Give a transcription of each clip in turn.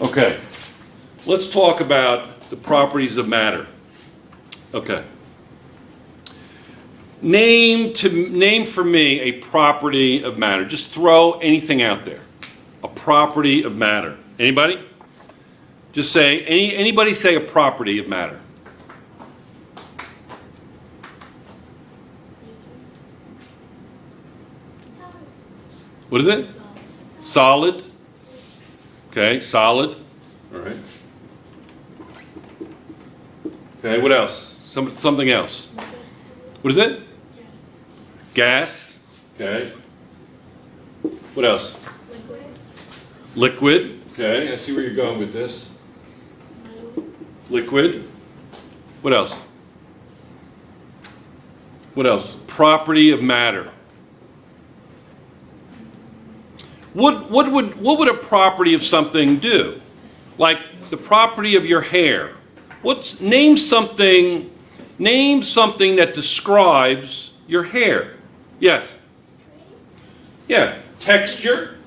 Okay, let's talk about the properties of matter. Okay. Name for me a property of matter. Just throw anything out there. A property of matter. Anybody? Just say, anybody say a property of matter. What is it? Solid. Okay, solid. All right. Okay, what else? Something else. What is it? Gas. Okay. What else? Liquid. Okay, I see where you're going with this. Liquid. What else? What else? Property of matter. What would a property of something do? Like the property of your hair. Name something that describes your hair. Yes. Yeah. Texture.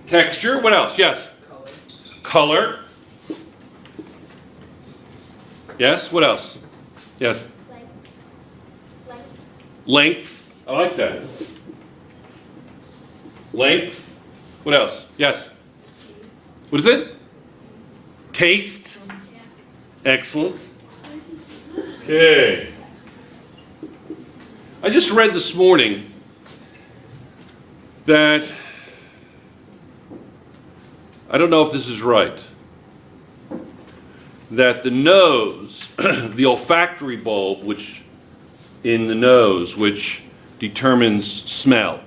Texture. What else? Yes. Color. Yes. What else? Yes. Length. I like that. Length. What else? Yes. What is it? Taste. Excellent. Okay. I just read this morning that, I don't know if this is right, that the nose, the olfactory bulb, which in the nose, which determines smell,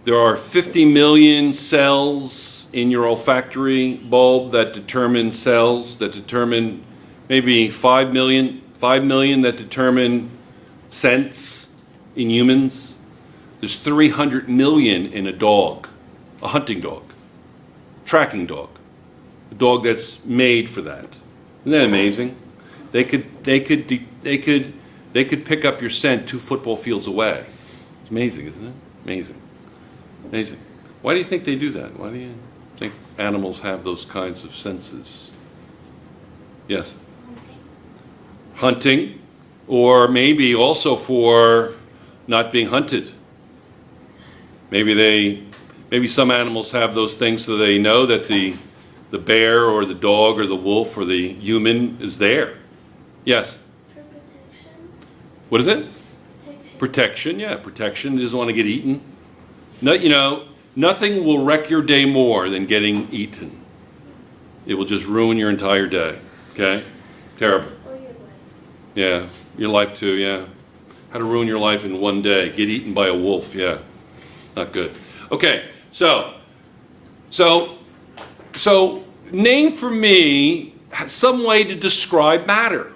there are 50 million cells in your olfactory bulb that determine cells, that determine maybe 5 million that determine scents in humans. There's 300 million in a dog, a hunting dog, tracking dog, a dog that's made for that. Isn't that amazing? They could pick up your scent 2 football fields away. It's amazing, isn't it? Amazing. Amazing. Why do you think they do that? Why do you think animals have those kinds of senses? Yes? Hunting, or maybe also for not being hunted. Maybe some animals have those things so they know that the bear or the dog or the wolf or the human is there. Yes? For protection. What is it? Protection. Protection, yeah. Protection. Doesn't want to get eaten. No, nothing will wreck your day more than getting eaten. It will just ruin your entire day. Okay? Terrible. Or your life. Yeah, your life too, yeah. How to ruin your life in one day. Get eaten by a wolf, yeah. Not good. Okay, so name for me some way to describe matter.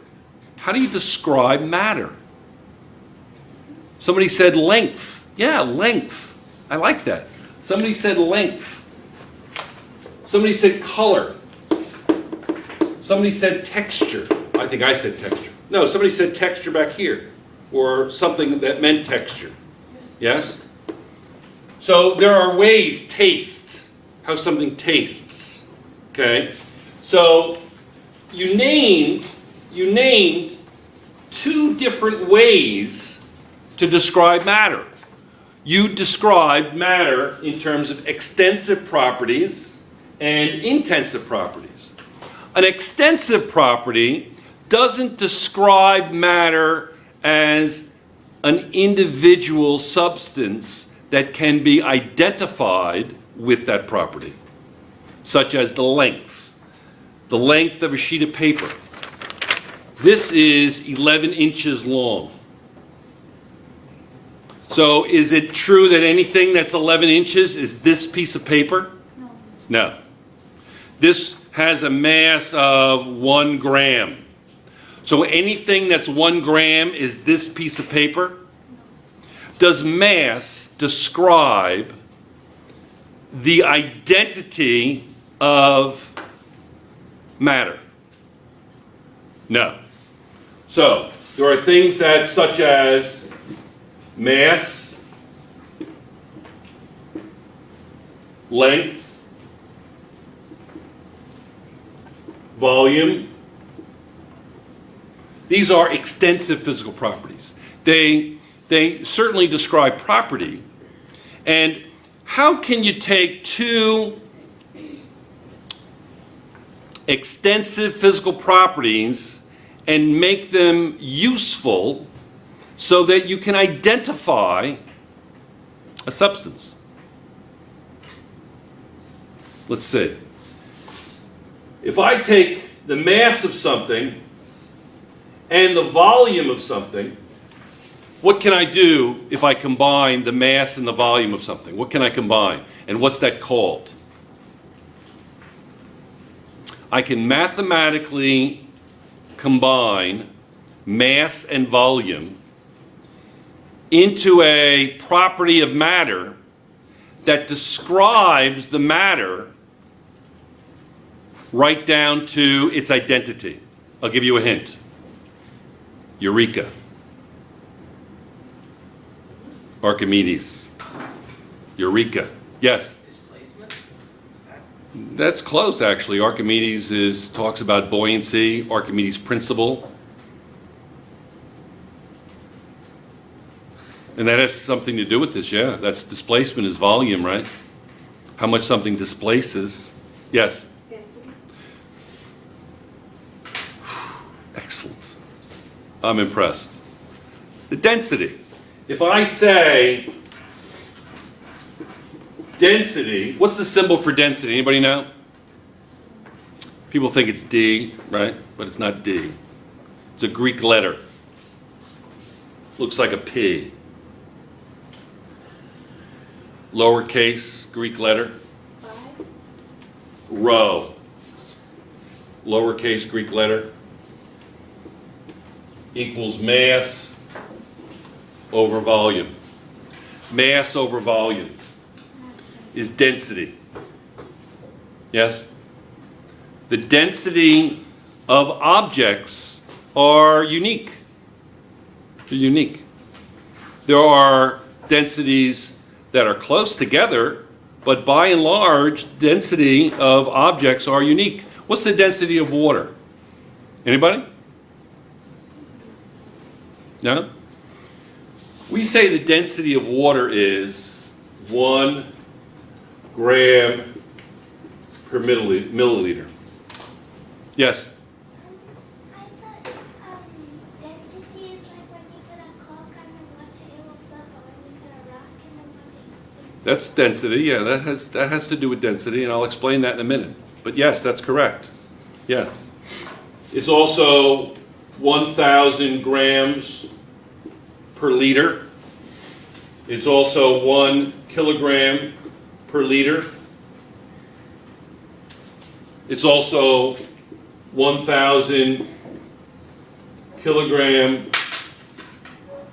How do you describe matter? Somebody said length. Yeah, length. I like that. Somebody said length. Somebody said color. Somebody said texture. I think I said texture. No, somebody said texture back here. Or something that meant texture. Yes? So there are ways, taste, how something tastes. Okay? So you named 2 different ways to describe matter. You described matter in terms of extensive properties and intensive properties. An extensive property doesn't describe matter as an individual substance that can be identified with that property, such as the length of a sheet of paper. This is 11 inches long. So is it true that anything that's 11 inches is this piece of paper? No. This has a mass of 1 gram. So anything that's 1 gram is this piece of paper? Does mass describe the identity of matter? No. So there are things that, such as mass, length, volume. These are extensive physical properties. They certainly describe property. And how can you take two extensive physical properties and make them useful so that you can identify a substance? Let's see. If I take the mass of something and the volume of something, what can I do if I combine the mass and the volume of something? What can I combine? And what's that called? I can mathematically combine mass and volume into a property of matter that describes the matter right down to its identity. I'll give you a hint. Eureka. Archimedes. Eureka. Yes? Displacement? Is that? That's close, actually. Archimedes talks about buoyancy, Archimedes' principle. And that has something to do with this, yeah. That's displacement is volume, right? How much something displaces. Yes? Density. Excellent. I'm impressed. The density. If I say density, what's the symbol for density? Anybody know? People think it's D, right? But it's not D. It's a Greek letter. Looks like a P. Lowercase Greek letter. 5. Rho. Lowercase Greek letter. Equals mass over volume. Mass over volume is density. Yes? The density of objects are unique. They're unique. There are densities that are close together, but by and large, density of objects are unique. What's the density of water? Anybody? No? We say the density of water is 1 gram per milliliter. Yes? I thought density is like when you put a cork on the water, it will float, but when you put a rock in the water, it will sink. That's density, yeah, that has to do with density, and I'll explain that in a minute. But yes, that's correct. Yes. It's also 1,000 grams per liter. It's also 1 kilogram per liter. It's also 1,000 kilogram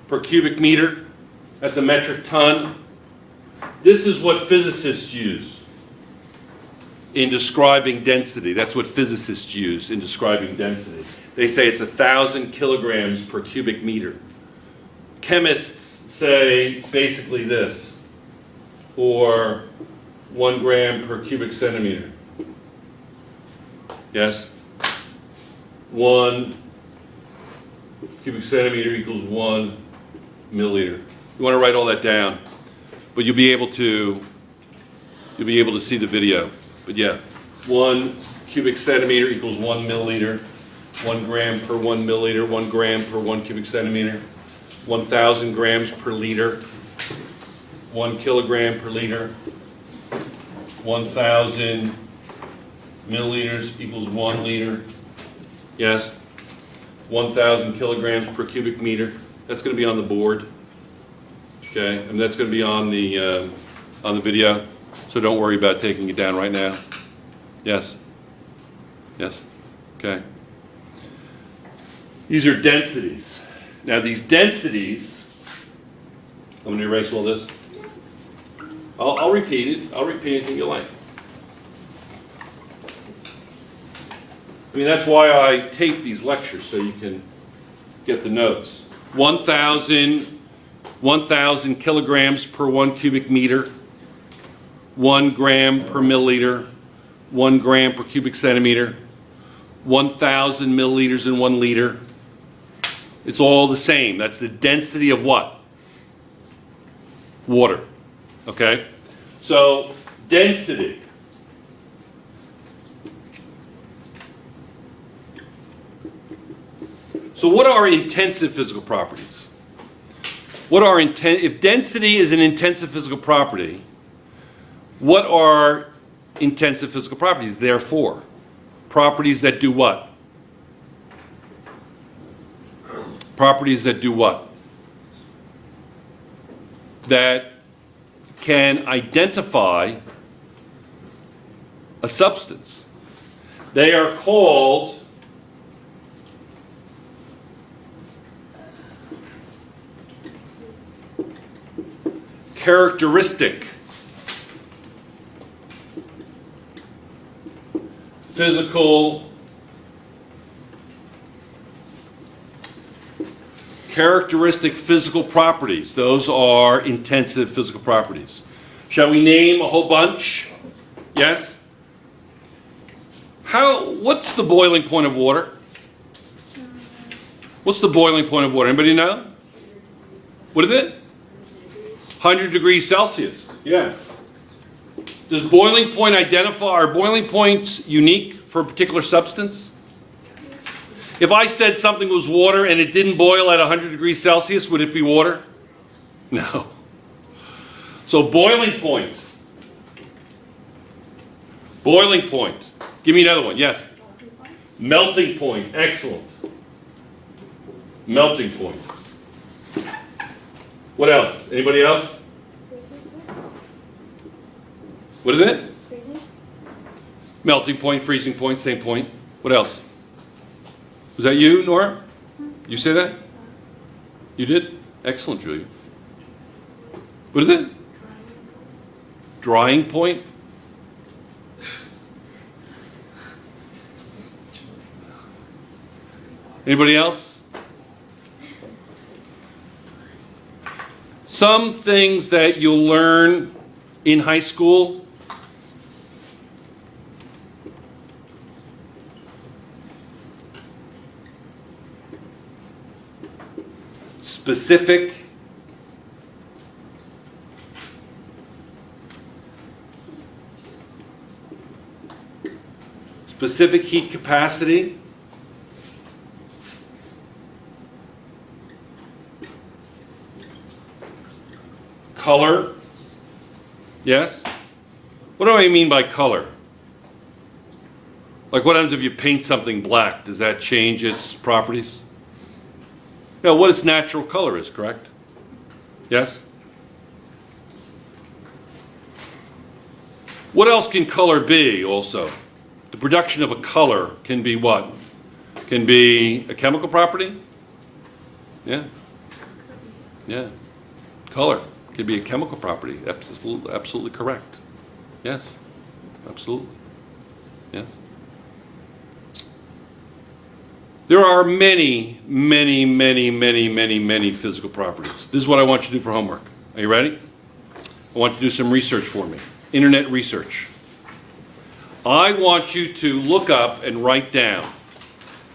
per cubic meter. That's a metric ton. This is what physicists use in describing density. That's what physicists use in describing density. They say it's 1,000 kilograms per cubic meter. Chemists say basically this, or 1 gram per cubic centimeter. Yes? 1 cubic centimeter equals 1 milliliter. You want to write all that down, but you'll be able to see the video. But yeah, 1 cubic centimeter equals 1 milliliter. 1 gram per 1 milliliter. 1 gram per 1 cubic centimeter. 1,000 grams per liter. 1 kilogram per liter. 1,000 milliliters equals 1 liter. Yes? 1,000 kilograms per cubic meter. That's going to be on the board. Okay, and that's going to be on the video. So don't worry about taking it down right now. Yes? Yes? Okay. These are densities. Now these densities, I'm going to erase all this. I'll repeat it. I'll repeat anything you like. I mean, that's why I tape these lectures, so you can get the notes. 1,000 kilograms per 1 cubic meter. 1 gram per milliliter, 1 gram per cubic centimeter, 1,000 milliliters in 1 liter. It's all the same. That's the density of what? Water. Okay? So, density. So what are intensive physical properties? If density is an intensive physical property, what are intensive physical properties? Therefore, properties that do what? Properties that do what? That can identify a substance. They are called characteristic physical properties. Those are intensive physical properties. Shall we name a whole bunch? Yes? What's the boiling point of water? What's the boiling point of water? Anybody know? What is it? 100 degrees Celsius. Yeah. Does boiling point are boiling points unique for a particular substance? If I said something was water and it didn't boil at 100 degrees Celsius, would it be water? No. So boiling point. Boiling point. Give me another one. Yes. Melting point. Excellent. Melting point. What else? Anybody else? What is it? Freezing. Melting point, freezing point, same point. What else? Was that you, Nora? You say that? You did? Excellent, Julia. What is it? Drying point? Anybody else? Some things that you'll learn in high school. Specific. Specific heat capacity. Color. Yes? What do I mean by color? Like what happens if you paint something black? Does that change its properties? No, what its natural color is, correct? Yes? What else can color be also? The production of a color can be what? Can be a chemical property? Yeah? Yeah. Color can be a chemical property. Absolutely correct. Yes. Absolutely. Yes. There are many, many, many, many, many, many physical properties. This is what I want you to do for homework. Are you ready? I want you to do some research for me. Internet research. I want you to look up and write down.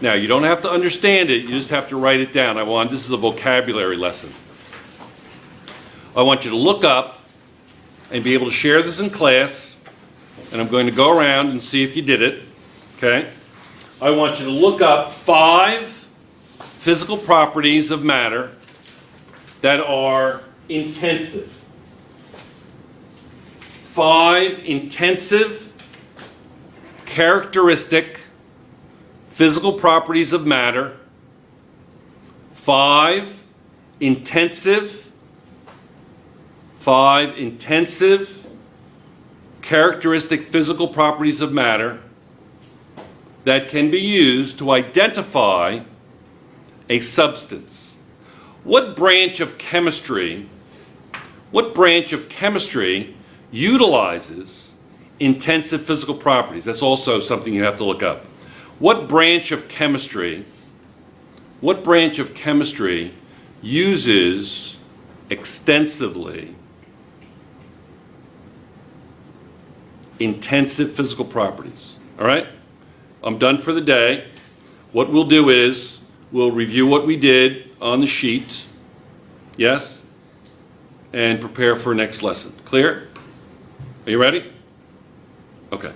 Now, you don't have to understand it. You just have to write it down. This is a vocabulary lesson. I want you to look up and be able to share this in class. And I'm going to go around and see if you did it. Okay? I want you to look up 5 physical properties of matter that are intensive. 5 intensive, characteristic, physical properties of matter. 5 intensive, characteristic physical properties of matter that can be used to identify a substance. What branch of chemistry utilizes intensive physical properties? That's also something you have to look up. What branch of chemistry uses extensively intensive physical properties. All right? I'm done for the day. What we'll do is we'll review what we did on the sheet. Yes? And prepare for next lesson. Clear? Are you ready? Okay.